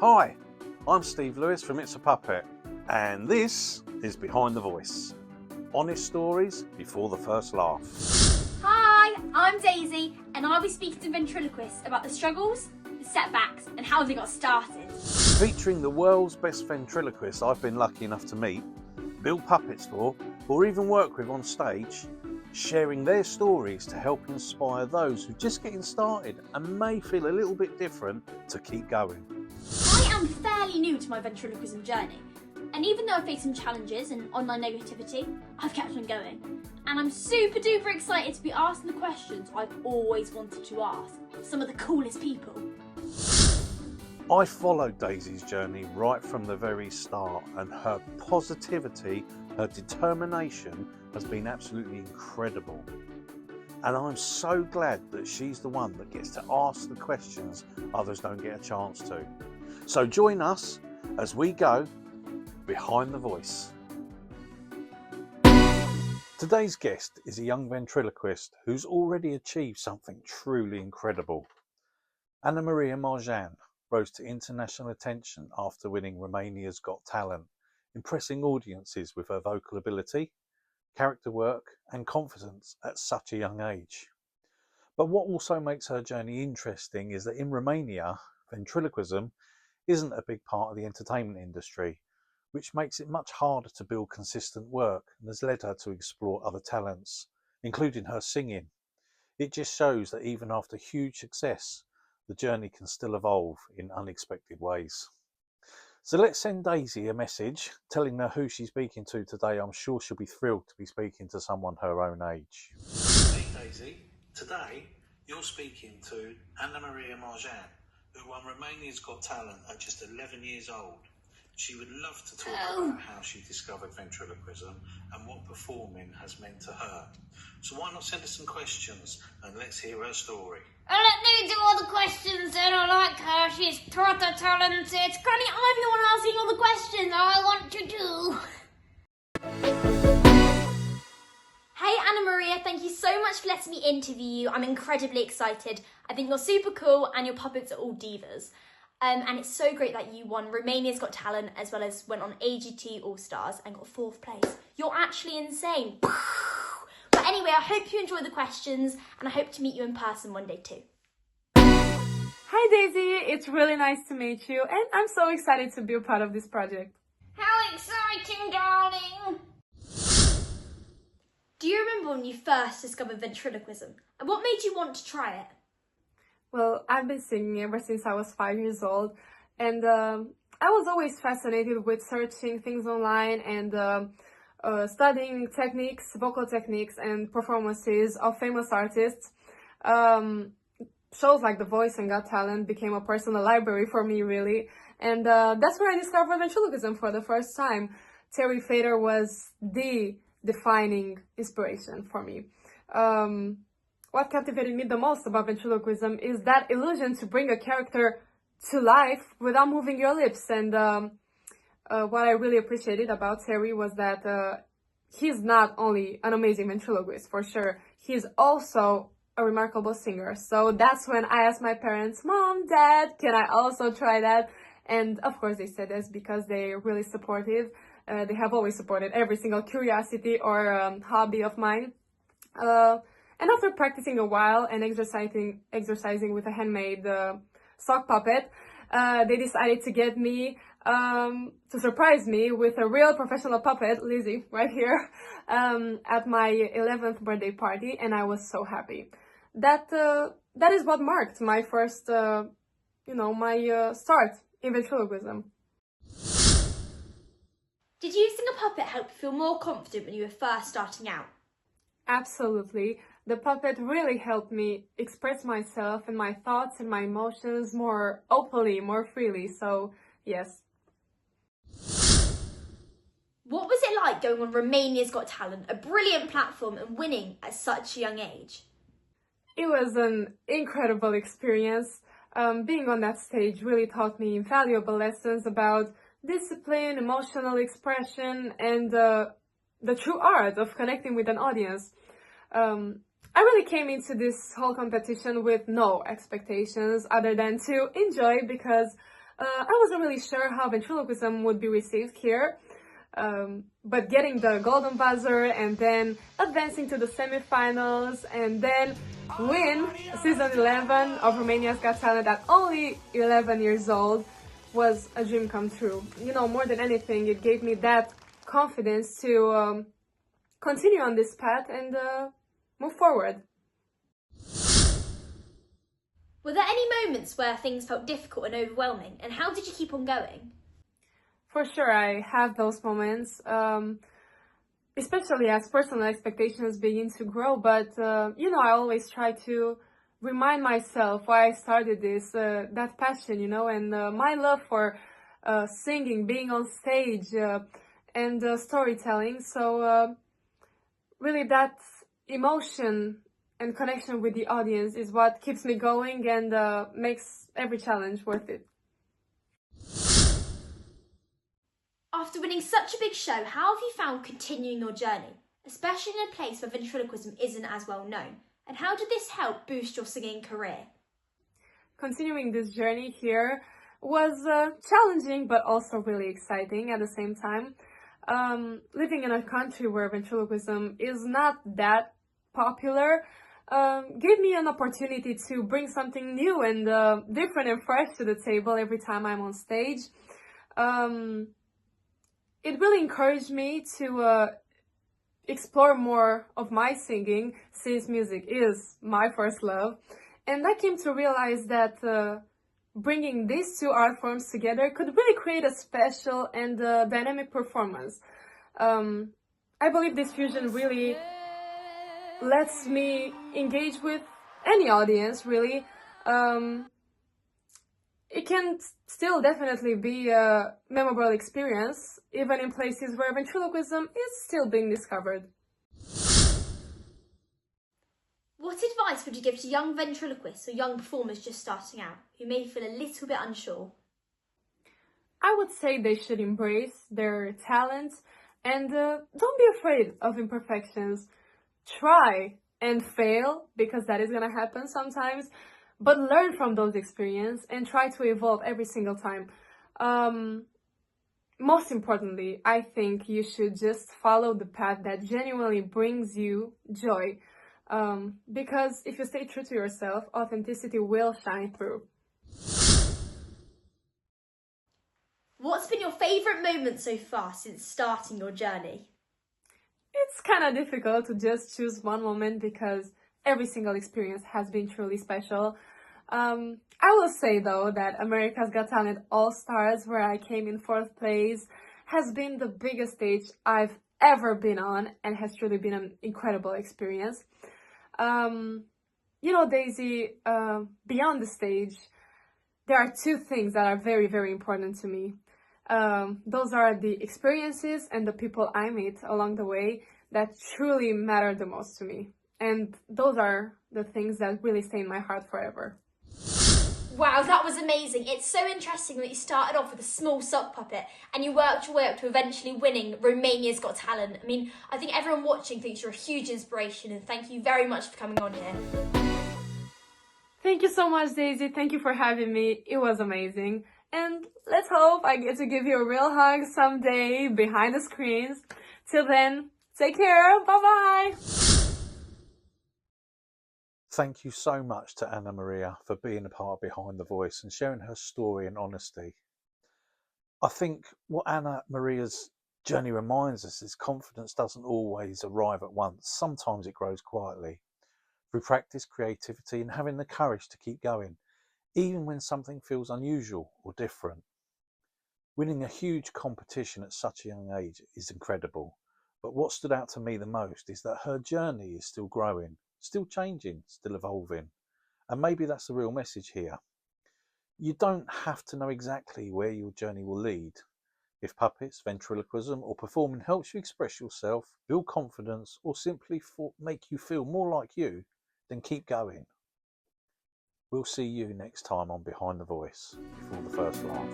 Hi, I'm Steve Lewis from It's a Puppet, and this is Behind the Voice. Honest stories before the first laugh. Hi, I'm Daisy, and I'll be speaking to ventriloquists about the struggles, the setbacks, and how they got started. Featuring the world's best ventriloquists I've been lucky enough to meet, build puppets for, or even work with on stage, sharing their stories to help inspire those who are just getting started and may feel a little bit different to keep going. I am fairly new to my ventriloquism journey, and even though I face some challenges and online negativity, I've kept on going. And I'm super duper excited to be asking the questions I've always wanted to ask some of the coolest people. I followed Daisy's journey right from the very start, and her positivity, her determination has been absolutely incredible. And I'm so glad that she's the one that gets to ask the questions others don't get a chance to. So join us as we go behind the voice. Today's guest is a young ventriloquist who's already achieved something truly incredible. Maria Mărgean rose to international attention after winning Romania's Got Talent, impressing audiences with her vocal ability, character work and confidence at such a young age. But what also makes her journey interesting is that in Romania, ventriloquism isn't a big part of the entertainment industry, which makes it much harder to build consistent work and has led her to explore other talents, including her singing. It just shows that even after huge success, the journey can still evolve in unexpected ways. So let's send Daisy a message telling her who she's speaking to today. I'm sure she'll be thrilled to be speaking to someone her own age. Hey Daisy, today you're speaking to Maria Mărgean, who won Romania's Got Talent at just 11 years old. She would love to talk about how she discovered ventriloquism and what performing has meant to her. So why not send her some questions and let's hear her story. Let me do all the questions, and I like her. She's proper talented. Granny, I'm the one asking all the questions I want to do. Hey Anna Maria, thank you so much for letting me interview you. I'm incredibly excited. I think you're super cool and your puppets are all divas. And it's so great that you won Romania's Got Talent as well as went on AGT All Stars and got 4th place. You're actually insane. But anyway, I hope you enjoy the questions and I hope to meet you in person one day too. Hi Daisy, it's really nice to meet you and I'm so excited to be a part of this project. How exciting, darling! Do you remember when you first discovered ventriloquism and what made you want to try it? Well, I've been singing ever since I was 5 years old and I was always fascinated with searching things online and studying techniques, vocal techniques and performances of famous artists. Shows like The Voice and Got Talent became a personal library for me, really. And that's where I discovered ventriloquism for the first time. Terry Fader was the defining inspiration for me. What captivated me the most about ventriloquism is that illusion to bring a character to life without moving your lips. And what I really appreciated about Terry was that he's not only an amazing ventriloquist, for sure, he's also a remarkable singer. So that's when I asked my parents, Mom, Dad, can I also try that? And of course they said yes because they're really supportive. They have always supported every single curiosity or hobby of mine. And after practicing a while and exercising with a handmade sock puppet, they decided to get me to surprise me with a real professional puppet, Lizzie, right here, at my 11th birthday party, and I was so happy. That is what marked my first, my start in ventriloquism. Did using a puppet help you feel more confident when you were first starting out? Absolutely. The puppet really helped me express myself and my thoughts and my emotions more openly, more freely, so yes. What was it like going on Romania's Got Talent, a brilliant platform, and winning at such a young age? It was an incredible experience. Being on that stage really taught me valuable lessons about discipline, emotional expression, and the true art of connecting with an audience. I really came into this whole competition with no expectations other than to enjoy because I wasn't really sure how ventriloquism would be received here, but getting the golden buzzer and then advancing to the semifinals and then win season 11 of Romania's Got Talent at only 11 years old was a dream come true. You know, more than anything, it gave me that confidence to continue on this path and move forward. Were there any moments where things felt difficult and overwhelming, and how did you keep on going? For sure, I have those moments, especially as personal expectations begin to grow, but you know, I always try to remind myself why I started this, that passion, you know, and my love for singing, being on stage, and storytelling. So really that emotion and connection with the audience is what keeps me going and makes every challenge worth it. After winning such a big show, how have you found continuing your journey, especially in a place where ventriloquism isn't as well known? And how did this help boost your singing career? Continuing this journey here was challenging but also really exciting at the same time. Living in a country where ventriloquism is not that popular gave me an opportunity to bring something new and different and fresh to the table every time I'm on stage. It really encouraged me to explore more of my singing, since music is my first love. And I came to realize that bringing these two art forms together could really create a special and dynamic performance. I believe this fusion really lets me engage with any audience, really. It can still definitely be a memorable experience, even in places where ventriloquism is still being discovered. What advice would you give to young ventriloquists or young performers just starting out, who may feel a little bit unsure? I would say they should embrace their talents and don't be afraid of imperfections. Try and fail, because that is gonna happen sometimes, but learn from those experiences and try to evolve every single time. Most importantly, I think you should just follow the path that genuinely brings you joy. Because if you stay true to yourself, authenticity will shine through. What's been your favourite moment so far since starting your journey? It's kind of difficult to just choose one moment because every single experience has been truly special. I will say though that America's Got Talent All-Stars, where I came in 4th place, has been the biggest stage I've ever been on and has truly been an incredible experience. You know, Daisy, beyond the stage, there are two things that are very, very important to me. Those are the experiences and the people I meet along the way that truly matter the most to me. And those are the things that really stay in my heart forever. Wow, that was amazing. It's so interesting that you started off with a small sock puppet and you worked your way up to eventually winning Romania's Got Talent. I mean, I think everyone watching thinks you're a huge inspiration, and thank you very much for coming on here. Thank you so much, Daisy. Thank you for having me. It was amazing. And let's hope I get to give you a real hug someday behind the screens. Till then, take care. Bye-bye. Thank you so much to Anna Maria for being a part behind the voice and sharing her story and honesty. I think what Anna Maria's journey reminds us is confidence doesn't always arrive at once. Sometimes it grows quietly through practice, creativity, and having the courage to keep going, even when something feels unusual or different. Winning a huge competition at such a young age is incredible, but what stood out to me the most is that her journey is still growing, still changing, still evolving. And maybe that's the real message here. You don't have to know exactly where your journey will lead. If puppets, ventriloquism, or performing helps you express yourself, build confidence, or simply make you feel more like you, then keep going. We'll see you next time on Behind the Voice before the first laugh.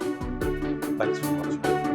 Thanks for watching.